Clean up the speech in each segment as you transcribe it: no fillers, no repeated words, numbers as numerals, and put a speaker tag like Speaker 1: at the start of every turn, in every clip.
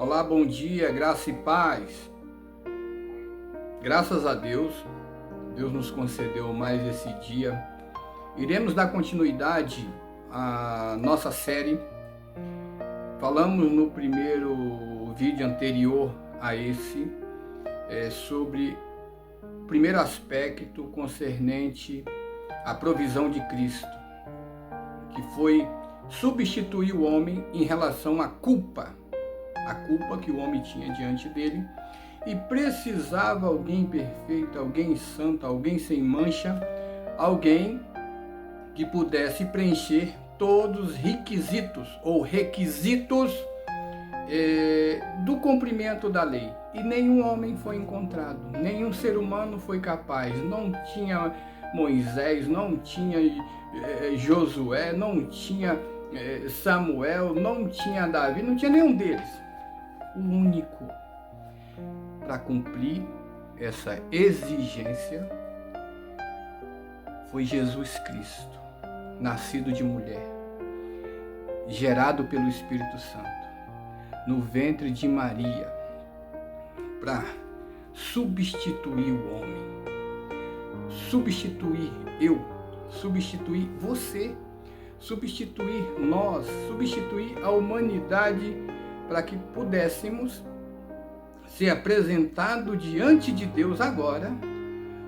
Speaker 1: Olá, bom dia, graça e paz. Graças a Deus, Deus nos concedeu mais esse dia. Iremos dar continuidade à nossa série. Falamos no primeiro vídeo anterior a esse sobre o primeiro aspecto concernente à provisão de Cristo, que foi substituir o homem em relação à culpa que o homem tinha diante dele, e precisava alguém perfeito, alguém santo, alguém sem mancha, alguém que pudesse preencher todos os requisitos do cumprimento da lei. E nenhum homem foi encontrado, nenhum ser humano foi capaz. Não tinha Moisés, não tinha Josué, não tinha Samuel, não tinha Davi, não tinha nenhum deles. O único para cumprir essa exigência foi Jesus Cristo, nascido de mulher, gerado pelo Espírito Santo, no ventre de Maria, para substituir o homem, substituir eu, substituir você, substituir nós, substituir a humanidade, para que pudéssemos ser apresentados diante de Deus agora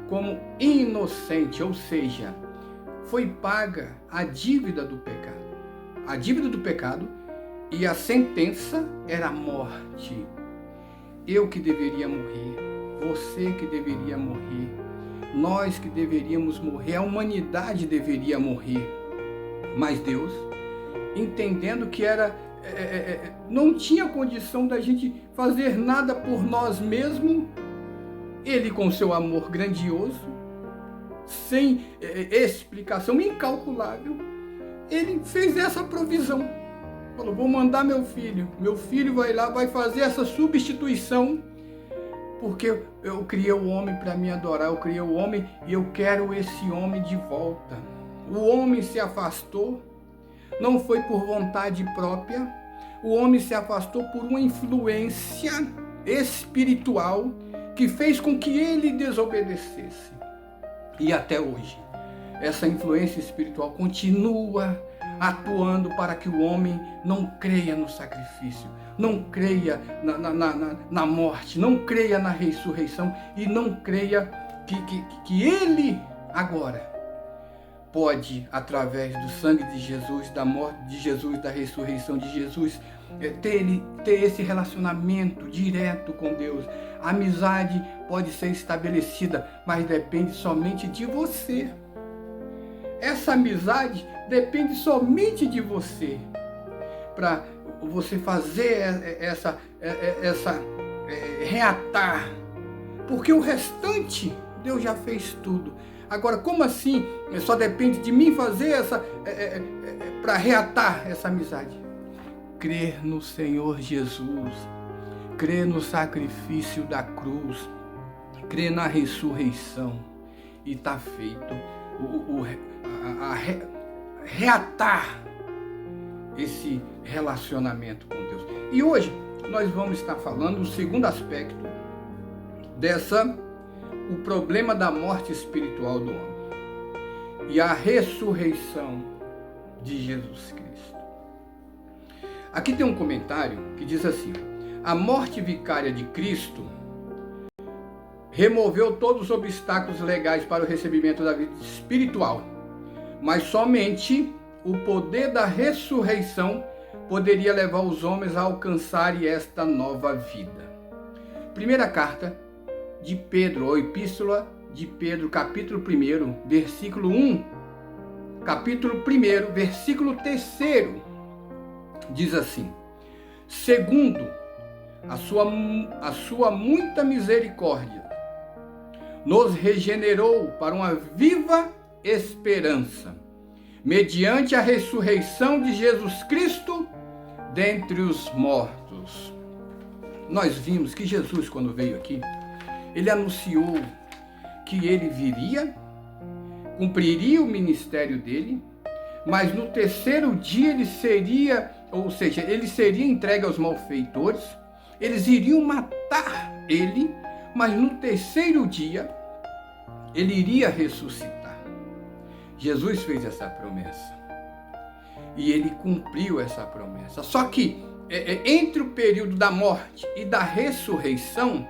Speaker 1: como inocente, ou seja, foi paga a dívida do pecado. A dívida do pecado, e a sentença era a morte. Eu que deveria morrer, você que deveria morrer, nós que deveríamos morrer, a humanidade deveria morrer. Mas Deus, entendendo que não tinha condição da gente fazer nada por nós mesmos, Ele, com seu amor grandioso, sem explicação, incalculável, Ele fez essa provisão. Falou, vou mandar meu filho vai lá, vai fazer essa substituição, porque eu criei o homem para me adorar, eu criei o homem e eu quero esse homem de volta. O homem se afastou, não foi por vontade própria, o homem se afastou por uma influência espiritual que fez com que ele desobedecesse. E até hoje, essa influência espiritual continua atuando para que o homem não creia no sacrifício, não creia na morte, não creia na ressurreição e não creia que ele agora pode, através do sangue de Jesus, da morte de Jesus, da ressurreição de Jesus, ter esse relacionamento direto com Deus. A amizade pode ser estabelecida, mas depende somente de você. Essa amizade depende somente de você, para você fazer reatar, porque o restante Deus já fez tudo. Agora, como assim só depende de mim fazer para reatar essa amizade? Crer no Senhor Jesus, crer no sacrifício da cruz, crer na ressurreição, e está feito reatar esse relacionamento com Deus. E hoje nós vamos estar falando do segundo aspecto o problema da morte espiritual do homem e a ressurreição de Jesus Cristo. Aqui tem um comentário que diz assim: a morte vicária de Cristo removeu todos os obstáculos legais para o recebimento da vida espiritual, mas somente o poder da ressurreição poderia levar os homens a alcançarem esta nova vida. Primeira carta de Pedro, ou Epístola de Pedro, capítulo 1, versículo 1, capítulo 1, versículo 3, diz assim: segundo a sua muita misericórdia, nos regenerou para uma viva esperança, mediante a ressurreição de Jesus Cristo dentre os mortos. Nós vimos que Jesus, quando veio aqui, ele anunciou que ele viria, cumpriria o ministério dele, mas no terceiro dia ele seria entregue aos malfeitores, eles iriam matar ele, mas no terceiro dia ele iria ressuscitar. Jesus fez essa promessa e ele cumpriu essa promessa. Só que entre o período da morte e da ressurreição,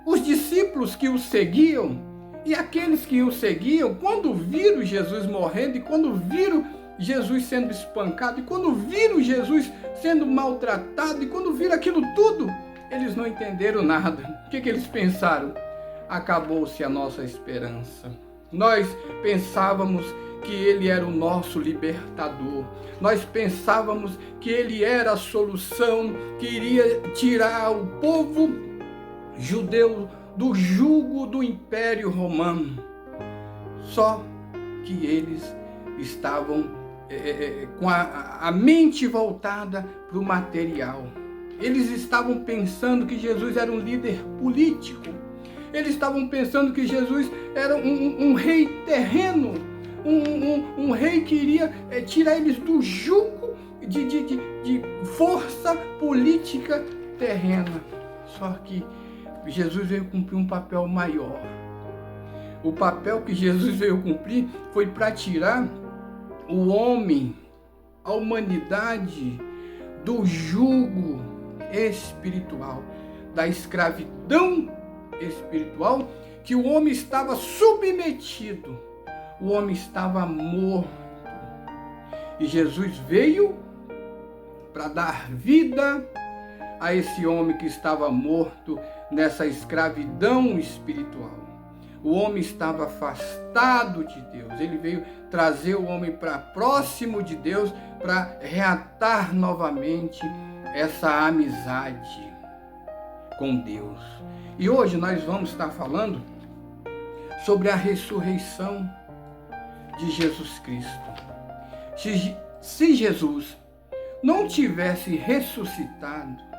Speaker 1: os discípulos que o seguiam e aqueles que o seguiam, quando viram Jesus morrendo e quando viram Jesus sendo espancado e quando viram Jesus sendo maltratado e quando viram aquilo tudo, eles não entenderam nada. O que eles pensaram? Acabou-se a nossa esperança. Nós pensávamos que ele era o nosso libertador. Nós pensávamos que ele era a solução, que iria tirar o povo judeu do jugo do Império Romano. Só que eles estavam com a mente voltada para o material. Eles estavam pensando que Jesus era um líder político. Eles estavam pensando que Jesus era um rei terreno, um rei que iria tirar eles do jugo de força política terrena. Só que Jesus veio cumprir um papel maior. O papel que Jesus veio cumprir foi para tirar o homem, a humanidade, do jugo espiritual, da escravidão espiritual que o homem estava submetido, o homem estava morto. E Jesus veio para dar vida a esse homem que estava morto nessa escravidão espiritual. O homem estava afastado de Deus. Ele veio trazer o homem para próximo de Deus, para reatar novamente essa amizade com Deus. E hoje nós vamos estar falando sobre a ressurreição de Jesus Cristo. Se Jesus não tivesse ressuscitado,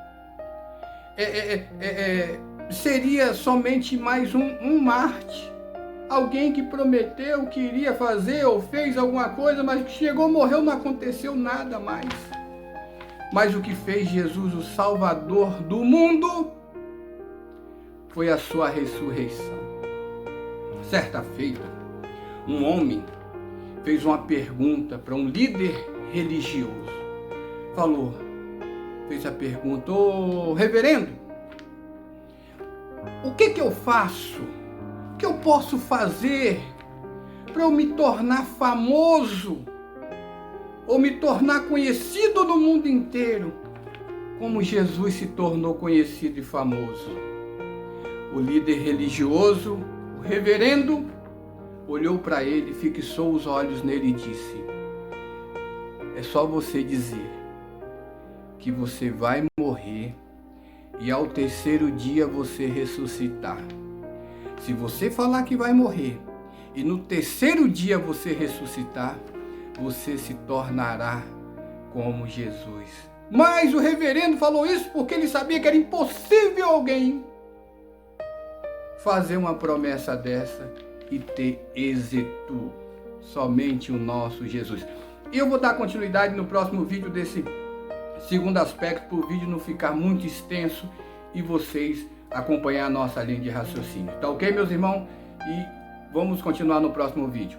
Speaker 1: seria somente mais um Marte. Alguém que prometeu que iria fazer ou fez alguma coisa, mas chegou, morreu, não aconteceu nada mais. Mas o que fez Jesus o Salvador do mundo foi a sua ressurreição. Certa feita, um homem fez uma pergunta para um líder religioso. Fez a pergunta: ô reverendo, o que eu faço? O que eu posso fazer para eu me tornar famoso ou me tornar conhecido no mundo inteiro, como Jesus se tornou conhecido e famoso? O líder religioso, o reverendo, olhou para ele, fixou os olhos nele e disse: é só você dizer que você vai morrer e ao terceiro dia você ressuscitar. Se você falar que vai morrer e no terceiro dia você ressuscitar, você se tornará como Jesus. Mas o reverendo falou isso porque ele sabia que era impossível alguém fazer uma promessa dessa e ter êxito. Somente o nosso Jesus. E eu vou dar continuidade no próximo vídeo desse segundo aspecto, para o vídeo não ficar muito extenso e vocês acompanhar a nossa linha de raciocínio. Tá ok, meus irmãos? E vamos continuar no próximo vídeo.